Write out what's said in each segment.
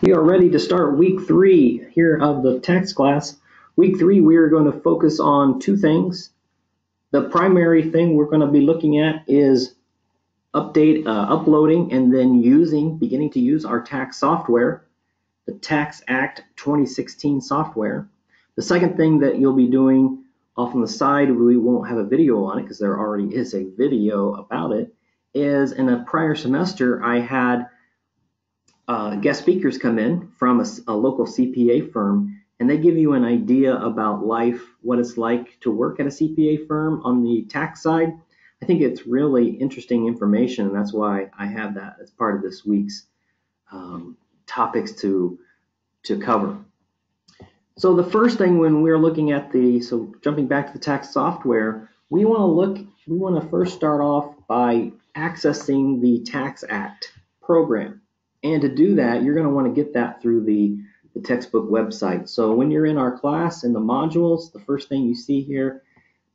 We are ready to start week 3 here of the tax class. Week 3, we are going to focus on two things. The primary thing we're going to be looking at is uploading and then beginning to use our tax software, the TaxAct 2016 software. The second thing that you'll be doing off on the side, we won't have a video on it because there already is a video about it, is in a prior semester I had guest speakers come in from a local CPA firm, and they give you an idea about life, what it's like to work at a CPA firm on the tax side. I think it's really interesting information, and that's why I have that as part of this week's topics to cover. So the first thing when we're looking at jumping back to the tax software, we want to first start off by accessing the TaxAct program. And to do that, you're going to want to get that through the textbook website. So when you're in our class in the modules, the first thing you see here,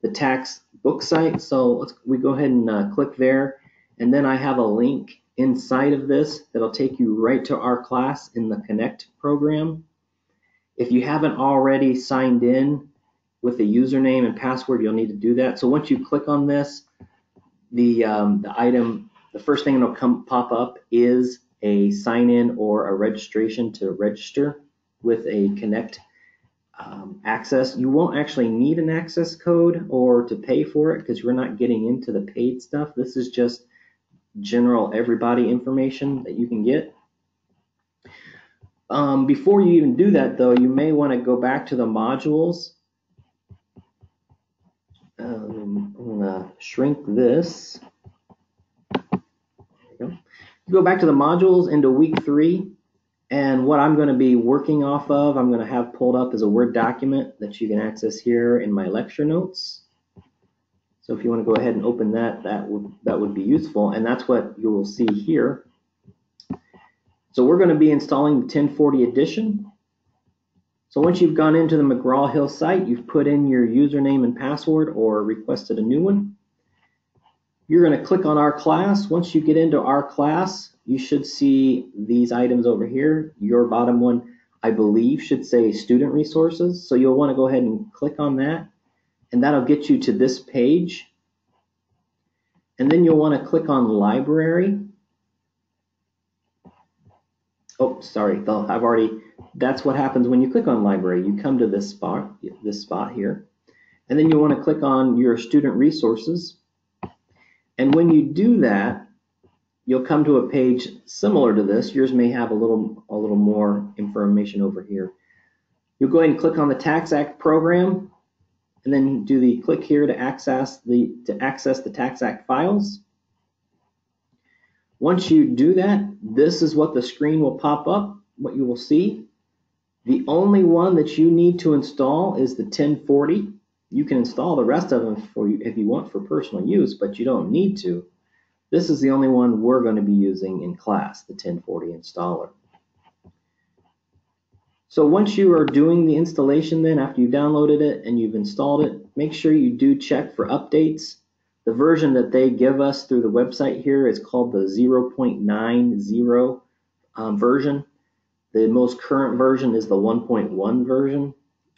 the tax book site. So we go ahead and click there. And then I have a link inside of this that'll take you right to our class in the Connect program. If you haven't already signed in with a username and password, you'll need to do that. So once you click on this, the first thing that'll pop up is a sign-in or a registration to register with a Connect access. You won't actually need an access code or to pay for it because we're not getting into the paid stuff. This is just general everybody information that you can get. Before you even do that, though, you may want to go back to the modules. I'm going to shrink this. Go back to the modules into week 3, and what I'm going to be working off of, I'm going to have pulled up as a Word document that you can access here in my lecture notes. So if you want to go ahead and open that would be useful, and that's what you will see here. So we're going to be installing the 1040 edition. So once you've gone into the McGraw-Hill site, you've put in your username and password or requested a new one. You're going to click on our class. Once you get into our class, you should see these items over here. Your bottom one, I believe, should say student resources. So you'll want to go ahead and click on that, and that'll get you to this page. And then you'll want to click on library. Oh, sorry, that's what happens when you click on library. You come to this spot here, and then you want to click on your student resources. And when you do that, you'll come to a page similar to this. Yours may have a little more information over here. You'll go ahead and click on the TaxAct program, and then do the click here to access the TaxAct files. Once you do that, this is what the screen will pop up, what you will see. The only one that you need to install is the 1040. You can install the rest of them if you want for personal use, but you don't need to. This is the only one we're going to be using in class, the 1040 installer. So once you are doing the installation, then after you've downloaded it and you've installed it, make sure you do check for updates. The version that they give us through the website here is called the 0.90 version. The most current version is the 1.1 version.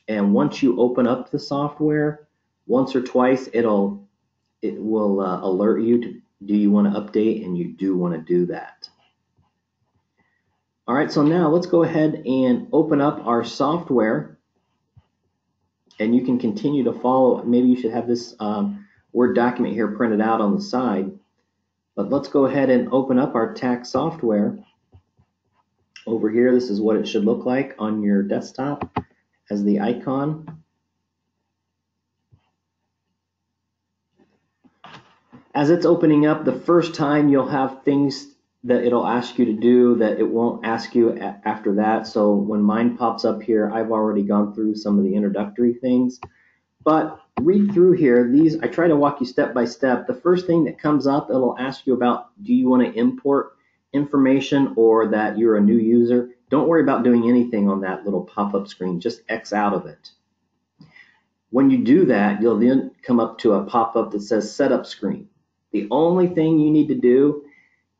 And once you open up the software, once or twice, it will alert you to, do you want to update, and you do want to do that. All right, so now let's go ahead and open up our software, and you can continue to follow. Maybe you should have this Word document here printed out on the side, but let's go ahead and open up our tax software. Over here, this is what it should look like on your desktop as the icon. As it's opening up, the first time you'll have things that it'll ask you to do that it won't ask you after that. So when mine pops up here, I've already gone through some of the introductory things. But read through here. I try to walk you step by step. The first thing that comes up, it'll ask you about, do you want to import information or that you're a new user? Don't worry about doing anything on that little pop-up screen. Just X out of it. When you do that, you'll then come up to a pop-up that says Setup Screen. The only thing you need to do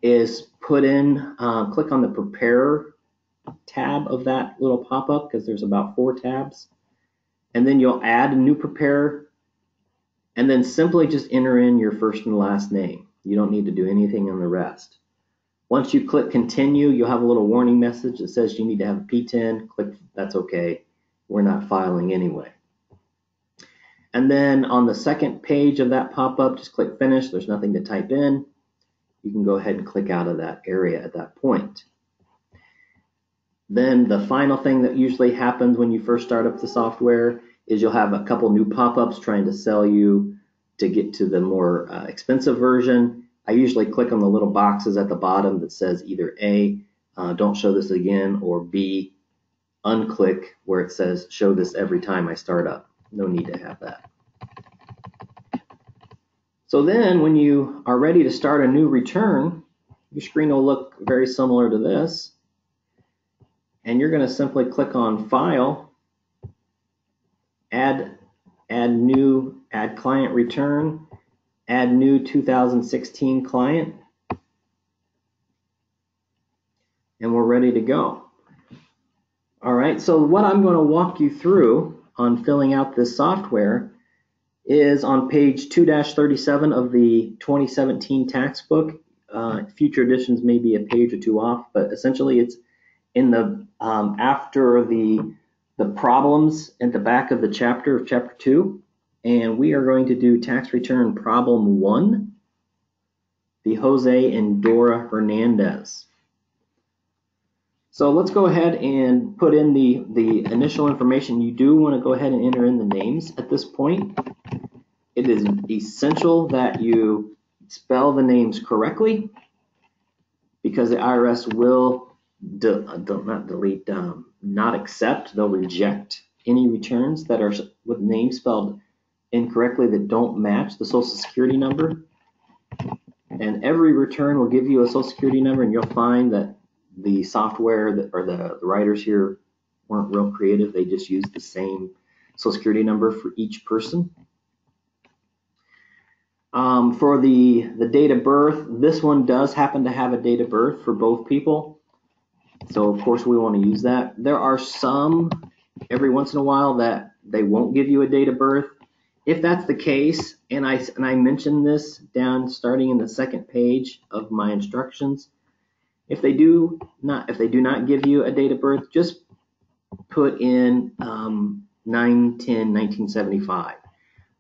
is click on the Preparer tab of that little pop-up because there's about 4 tabs. And then you'll add a new preparer and then simply just enter in your first and last name. You don't need to do anything on the rest. Once you click continue, you'll have a little warning message that says you need to have a P10. Click, that's okay. We're not filing anyway. And then on the second page of that pop-up, just click finish. There's nothing to type in. You can go ahead and click out of that area at that point. Then the final thing that usually happens when you first start up the software is you'll have a couple new pop-ups trying to sell you to get to the more expensive version. I usually click on the little boxes at the bottom that says either A, don't show this again, or B, unclick where it says show this every time I start up. No need to have that. So then when you are ready to start a new return, your screen will look very similar to this. And you're going to simply click on File, Add New, Add Client Return, Add New 2016 Client, and we're ready to go. All right, so what I'm going to walk you through on filling out this software is on page 2-37 of the 2017 tax book. Future editions may be a page or two off, but essentially it's in the after the problems at the back of the chapter of chapter 2, and we are going to do tax return problem 1, the Jose and Dora Hernandez. So let's go ahead and put in the initial information. You do want to go ahead and enter in the names at this point. It is essential that you spell the names correctly because the IRS will not accept, they'll reject any returns that are with names spelled incorrectly that don't match the Social Security number. And every return will give you a Social Security number, and you'll find that the software or the writers here weren't real creative. They just used the same Social Security number for each person. For the date of birth, this one does happen to have a date of birth for both people. So of course we want to use that. There are some every once in a while that they won't give you a date of birth. If that's the case, and I mentioned this down starting in the second page of my instructions, if they do not give you a date of birth, just put in 9/10/1975.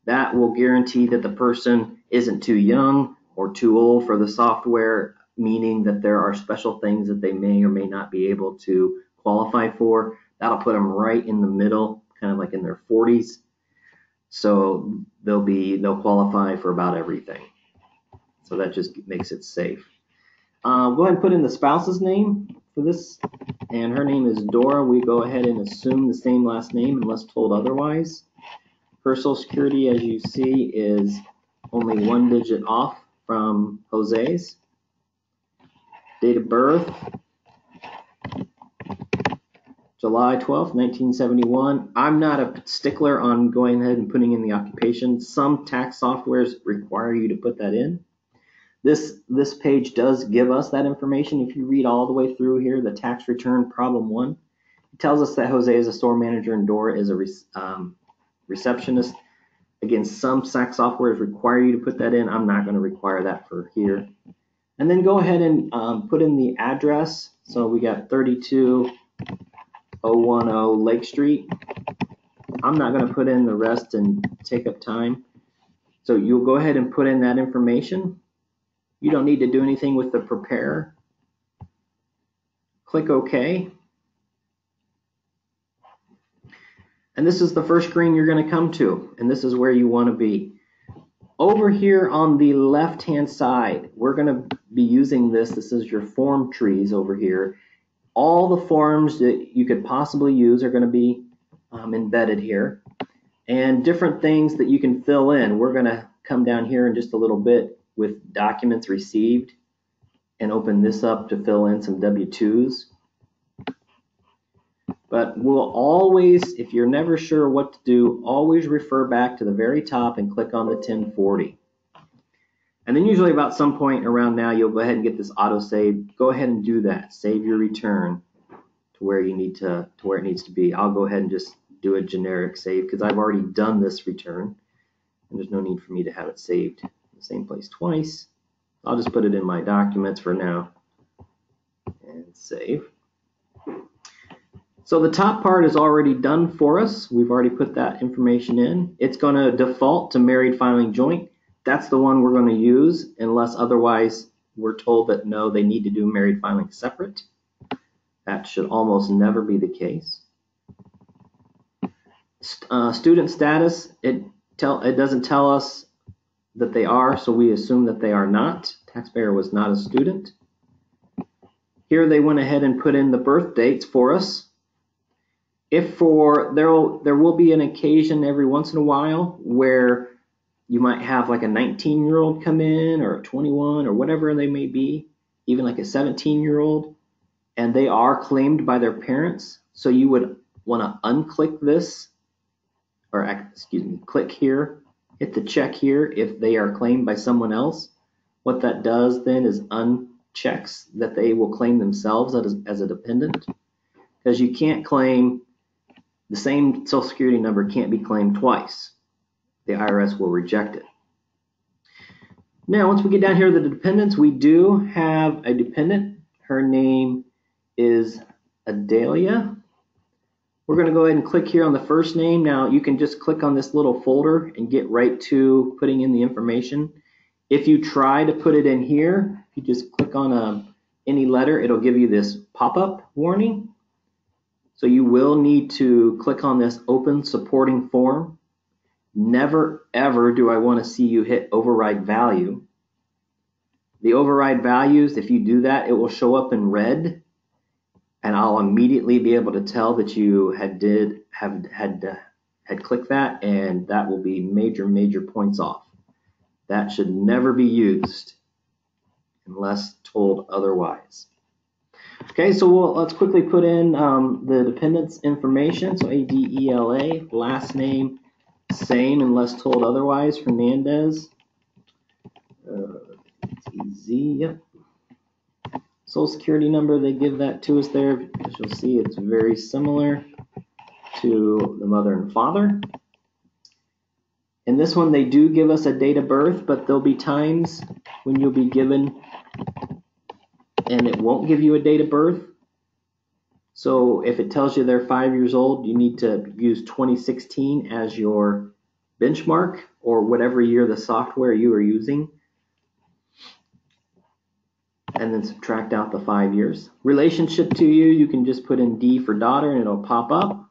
That will guarantee that the person isn't too young or too old for the software, meaning that there are special things that they may or may not be able to qualify for. That'll put them right in the middle, kind of like in their 40s. So they'll qualify for about everything. So that just makes it safe. Go ahead and put in the spouse's name for this, and her name is Dora. We go ahead and assume the same last name unless told otherwise. Her Social Security, as you see, is only 1 digit off from Jose's. Date of birth, July 12th, 1971. I'm not a stickler on going ahead and putting in the occupation. Some tax softwares require you to put that in. This page does give us that information. If you read all the way through here, the tax return problem 1, it tells us that Jose is a store manager and Dora is a receptionist. Again, some tax softwares require you to put that in. I'm not going to require that for here. And then go ahead and put in the address. So we got 32010 Lake Street. I'm not going to put in the rest and take up time. So you'll go ahead and put in that information. You don't need to do anything with the prepare. Click OK. And this is the first screen you're going to come to, and this is where you want to be. Over here on the left-hand side, we're going to be using this. This is your form trees over here. All the forms that you could possibly use are going to be embedded here, and different things that you can fill in. We're going to come down here in just a little bit with documents received and open this up to fill in some W-2s. But we'll always, if you're never sure what to do, always refer back to the very top and click on the 1040. And then usually about some point around now, you'll go ahead and get this auto save. Go ahead and do that. Save your return to where it needs to be. I'll go ahead and just do a generic save because I've already done this return, and there's no need for me to have it saved in the same place twice. I'll just put it in my documents for now and save. So the top part is already done for us. We've already put that information in. It's going to default to married filing joint. That's the one we're going to use unless otherwise we're told that no, they need to do married filing separate. That should almost never be the case. Student status, it doesn't tell us that they are, so we assume that they are not. Taxpayer was not a student. Here they went ahead and put in the birth dates for us. There will be an occasion every once in a while where you might have like a 19-year-old come in, or a 21, or whatever they may be, even like a 17-year-old, and they are claimed by their parents. So you would want to unclick this, or excuse me, click here, hit the check here if they are claimed by someone else. What that does then is unchecks that they will claim themselves as a dependent, because you can't claim the same Social Security number can't be claimed twice. The IRS will reject it. Now, once we get down here to the dependents, we do have a dependent. Her name is Adelia. We're going to go ahead and click here on the first name. Now, you can just click on this little folder and get right to putting in the information. If you try to put it in here, if you just click on any letter, it'll give you this pop-up warning. So you will need to click on this open supporting form. Never ever do I want to see you hit override value. The override values, if you do that, it will show up in red, and I'll immediately be able to tell that you had clicked that, and that will be major points off. That should never be used unless told otherwise. Okay, so let's quickly put in the dependent's information. So Adela, last name, same unless told otherwise, Hernandez. It's easy, yep. Social Security number, they give that to us there. As you'll see, it's very similar to the mother and father. In this one, they do give us a date of birth, but there'll be times when you'll be given and it won't give you a date of birth. So if it tells you they're 5 years old, you need to use 2016 as your benchmark, or whatever year the software you are using, and then subtract out the 5 years. Relationship to you, you can just put in D for daughter and it'll pop up.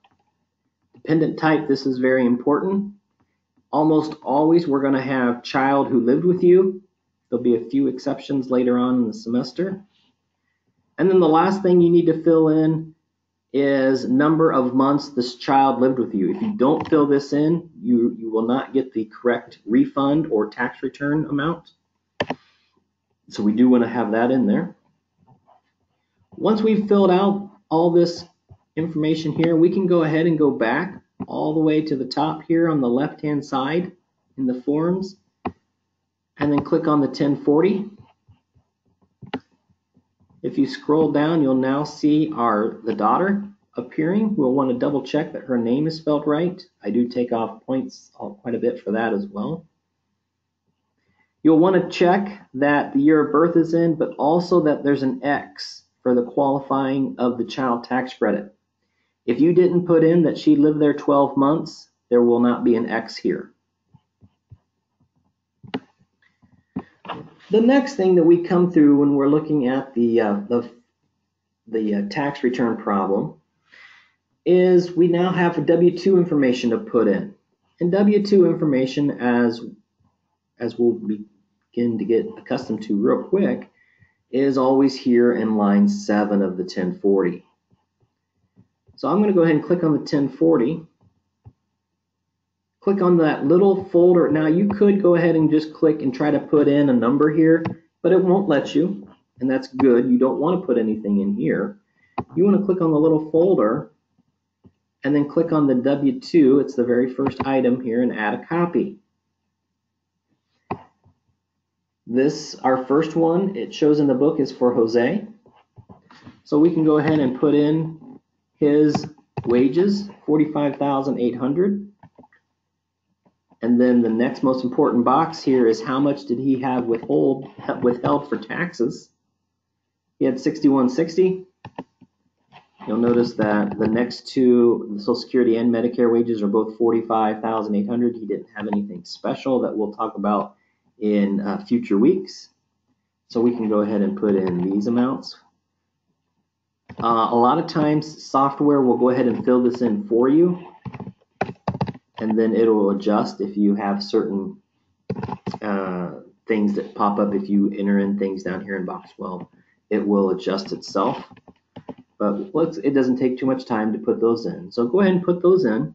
Dependent type, this is very important. Almost always we're going to have child who lived with you. There'll be a few exceptions later on in the semester. And then the last thing you need to fill in is number of months this child lived with you. If you don't fill this in, you will not get the correct refund or tax return amount. So we do want to have that in there. Once we've filled out all this information here, we can go ahead and go back all the way to the top here on the left-hand side in the forms, and then click on the 1040. If you scroll down, you'll now see the daughter appearing. We'll want to double check that her name is spelled right. I do take off points quite a bit for that as well. You'll want to check that the year of birth is in, but also that there's an X for the qualifying of the child tax credit. If you didn't put in that she lived there 12 months, there will not be an X here. The next thing that we come through when we're looking at the tax return problem is we now have a W-2 information to put in. And W-2 information, as we'll begin to get accustomed to real quick, is always here in line 7 of the 1040. So I'm going to go ahead and click on the 1040. Click on that little folder. Now you could go ahead and just click and try to put in a number here, but it won't let you, and that's good. You don't want to put anything in here. You want to click on the little folder and then click on the W-2. It's the very first item here, and add a copy. This, our first one, it shows in the book, is for Jose. So we can go ahead and put in his wages, 45,800. And then the next most important box here is how much did he have withheld for taxes. He had 6160. You'll notice that the next two, the Social Security and Medicare wages, are both 45,800. He didn't have anything special that we'll talk about in future weeks. So we can go ahead and put in these amounts. A lot of times software will go ahead and fill this in for you, and then it will adjust if you have certain things that pop up. If you enter in things down here in box 12, it will adjust itself. But it doesn't take too much time to put those in. So go ahead and put those in.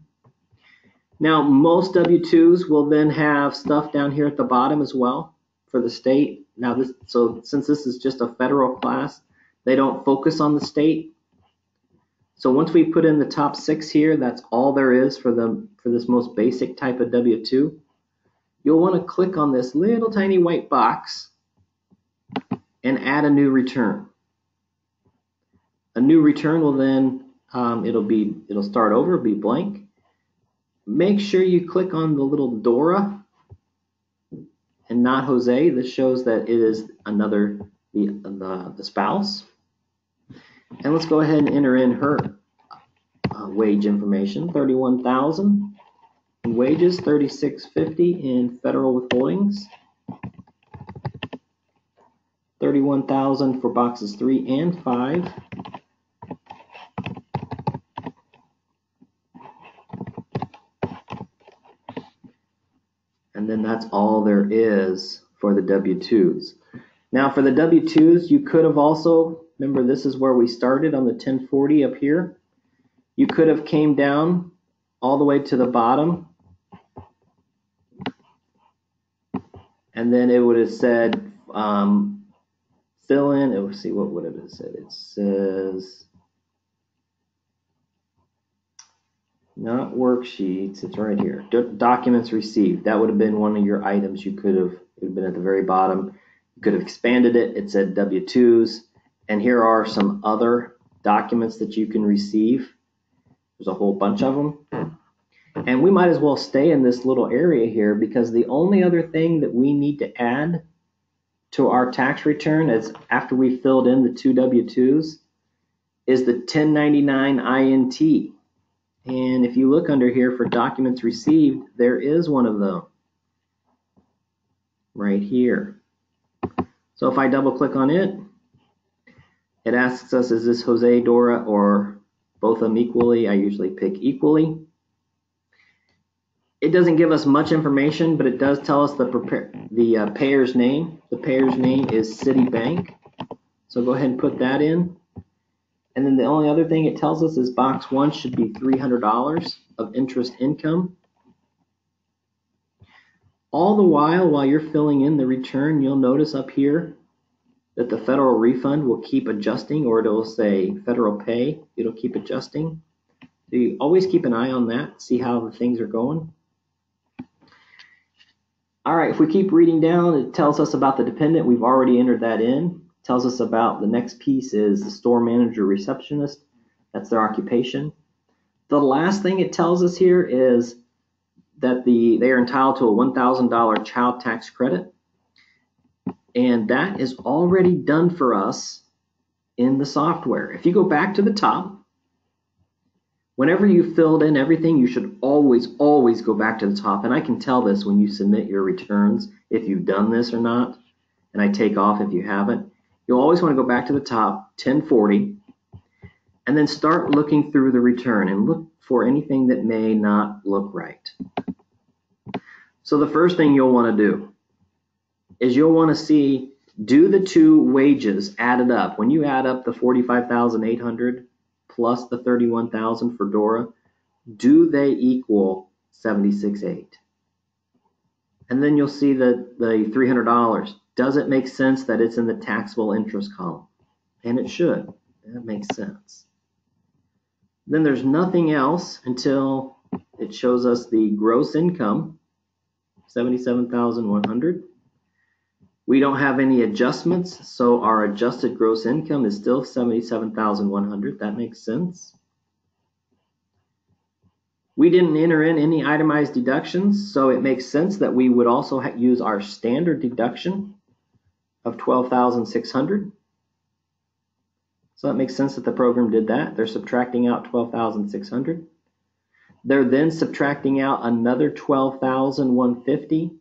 Now, most W-2s will then have stuff down here at the bottom as well for the state. Now, since this is just a federal class, they don't focus on the state. So once we put in the top 6 here, that's all there is for this most basic type of W-2. You'll want to click on this little tiny white box and add a new return. A new return will then it'll start over, be blank. Make sure you click on the little Dora and not Jose. This shows that it is the spouse. And let's go ahead and enter in her wage information. 31,000 in wages, 3650 in federal withholdings, 31,000 for boxes 3 and 5. And then that's all there is for the W-2s. Now for the W-2s, you could have also, remember this is where we started on the 1040 up here. You could have came down all the way to the bottom, and then it would have said fill in. Let's see, what would it have said? It says not worksheets. It's right here. Documents received. That would have been one of your items. You could have. It would have been at the very bottom. You could have expanded it. It said W-2s, and here are some other documents that you can receive. There's a whole bunch of them. And we might as well stay in this little area here, because the only other thing that we need to add to our tax return is after we filled in the 2 W-2s is the 1099 INT. And if you look under here for documents received, there is one of them right here. So if I double click on it, it asks us, is this Jose, Dora, or both of them equally? I usually pick equally. It doesn't give us much information, but it does tell us the payer's name. The payer's name is Citibank. So go ahead and put that in. And then the only other thing it tells us is box 1 should be $300 of interest income. All the while you're filling in the return, you'll notice up here that the federal refund will keep adjusting, or it'll say federal pay. It'll keep adjusting. So you always keep an eye on that, see how the things are going. All right, if we keep reading down, it tells us about the dependent. We've already entered that in. It tells us about the next piece is the store manager receptionist. That's their occupation. The last thing it tells us here is that they are entitled to a $1,000 child tax credit. And that is already done for us in the software. If you go back to the top, whenever you filled in everything, you should always go back to the top. And I can tell this when you submit your returns, if you've done this or not. And I take off if you haven't. You'll always want to go back to the top, 1040, and then start looking through the return and look for anything that may not look right. So the first thing you'll want to do is you'll want to see, do the 2 wages added up? When you add up the 45,800 plus the 31,000 for Dora, do they equal 76.8? And then you'll see that the $300, does it make sense that it's in the taxable interest column? And it should. That makes sense. Then there's nothing else until it shows us the gross income, 77,100. We don't have any adjustments, so our adjusted gross income is still 77,100. That makes sense. We didn't enter in any itemized deductions, so it makes sense that we would also use our standard deduction of $12,600. So that makes sense that the program did that. They're subtracting out $12,600. They're then subtracting out another $12,150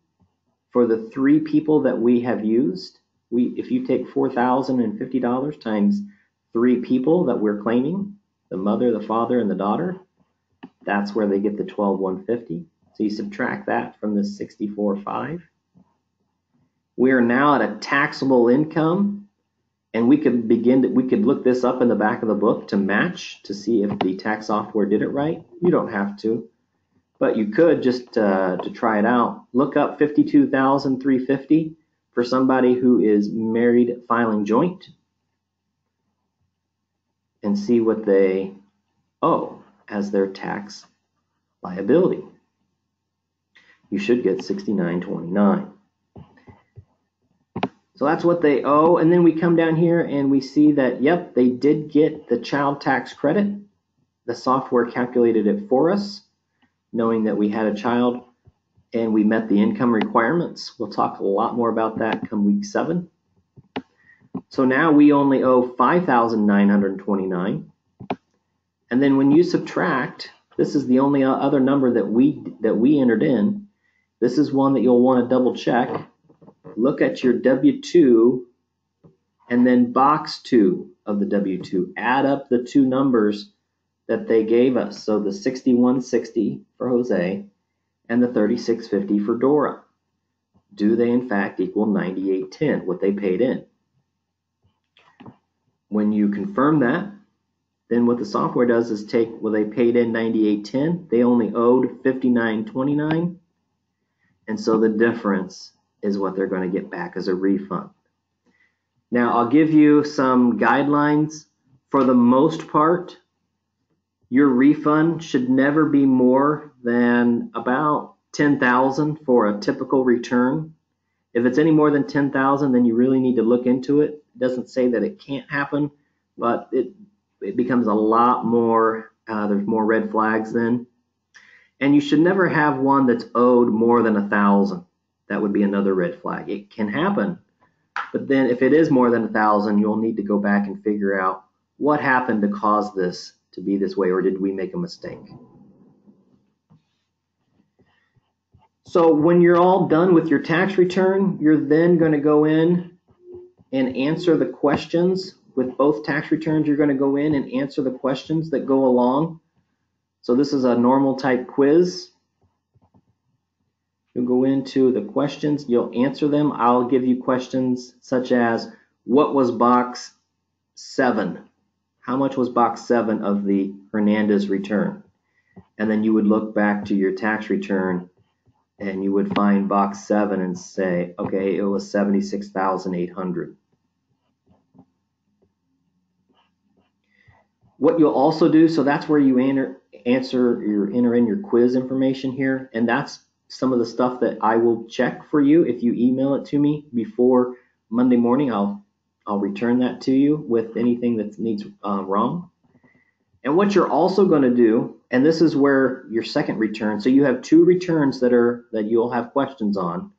for the 3 people that we have used. If you take $4,050 times 3 people that we're claiming, the mother, the father, and the daughter, that's where they get the $12,150. So you subtract that from the $64,500. We are now at a taxable income, and we could look this up in the back of the book to match to see if the tax software did it right. You don't have to, but you could just to try it out. Look up $52,350 for somebody who is married filing joint and see what they owe as their tax liability. You should get $69.29. So that's what they owe, and then we come down here and we see that, yep, they did get the child tax credit. The software calculated it for us, knowing that we had a child and we met the income requirements. We'll talk a lot more about that come week 7. So now we only owe $5,929. And then when you subtract, this is the only other number that we entered in. This is one that you'll want to double check. Look at your W-2 and then box 2 of the W-2. Add up the 2 numbers that they gave us. So the $61.60 for Jose and the $36.50 for Dora. Do they in fact equal $98.10, what they paid in? When you confirm that, then what the software does is take, well, they paid in $98.10, they only owed $59.29, and so the difference is what they're going to get back as a refund. Now, I'll give you some guidelines. For the most part, your refund should never be more than about $10,000 for a typical return. If it's any more than $10,000, then you really need to look into it. It doesn't say that it can't happen, but it becomes a lot more, there's more red flags then. And you should never have one that's owed more than $1,000. That would be another red flag. It can happen, but then if it is more than $1,000, you'll need to go back and figure out what happened to cause this to be this way, or did we make a mistake? So when you're all done with your tax return, you're then going to go in and answer the questions. With both tax returns, you're going to go in and answer the questions that go along. So this is a normal type quiz. You'll go into the questions, you'll answer them. I'll give you questions such as, what was box 7? How much was box 7 of the Hernandez return? And then you would look back to your tax return and you would find box 7 and say, okay, it was $76,800. What you'll also do, so that's where you enter in your quiz information here, and that's some of the stuff that I will check for you. If you email it to me before Monday morning, I'll return that to you with anything that needs wrong. And what you're also going to do, and this is where your second return, so you have 2 returns that you'll have questions on.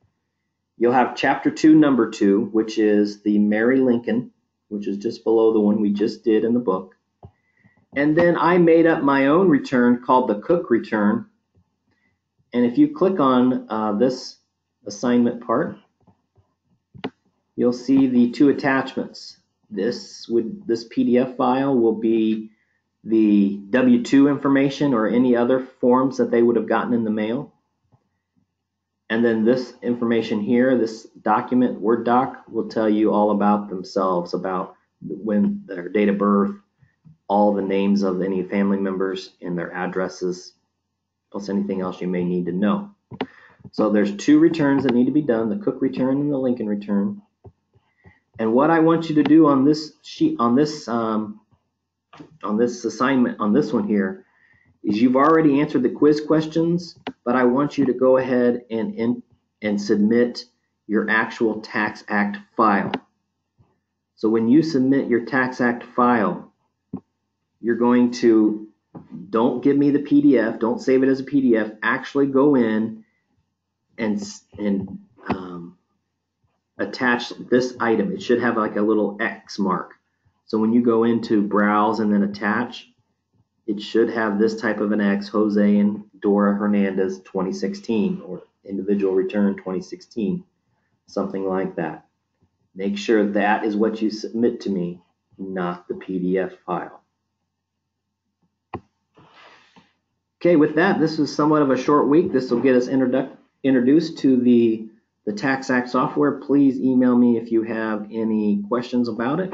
You'll have chapter 2, number 2, which is the Mary Lincoln, which is just below the one we just did in the book. And then I made up my own return called the Cook return. And if you click on this assignment part, you'll see the 2 attachments. This PDF file will be the W-2 information or any other forms that they would have gotten in the mail. And then this information here, this document, Word doc, will tell you all about themselves, about when their date of birth, all the names of any family members and their addresses, plus anything else you may need to know. So there's 2 returns that need to be done, the Cook return and the Lincoln return. And what I want you to do on this sheet, on this assignment, on this one here, is you've already answered the quiz questions, but I want you to go ahead and submit your actual TaxAct file. So when you submit your TaxAct file, you're going to Don't give me the PDF. Don't save it as a PDF. Actually go in and attach this item. It should have like a little X mark. So when you go into browse and then attach, it should have this type of an X, Jose and Dora Hernandez 2016 or individual return 2016, something like that. Make sure that is what you submit to me, not the PDF file. Okay, with that, this is somewhat of a short week. This will get us introduced to the TaxAct software. Please email me if you have any questions about it.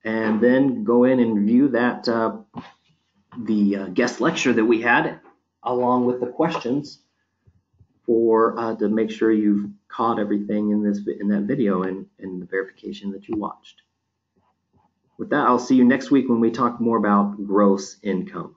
And then go in and review that the guest lecture that we had, along with the questions for to make sure you've caught everything in that video and the verification that you watched. With that, I'll see you next week when we talk more about gross income.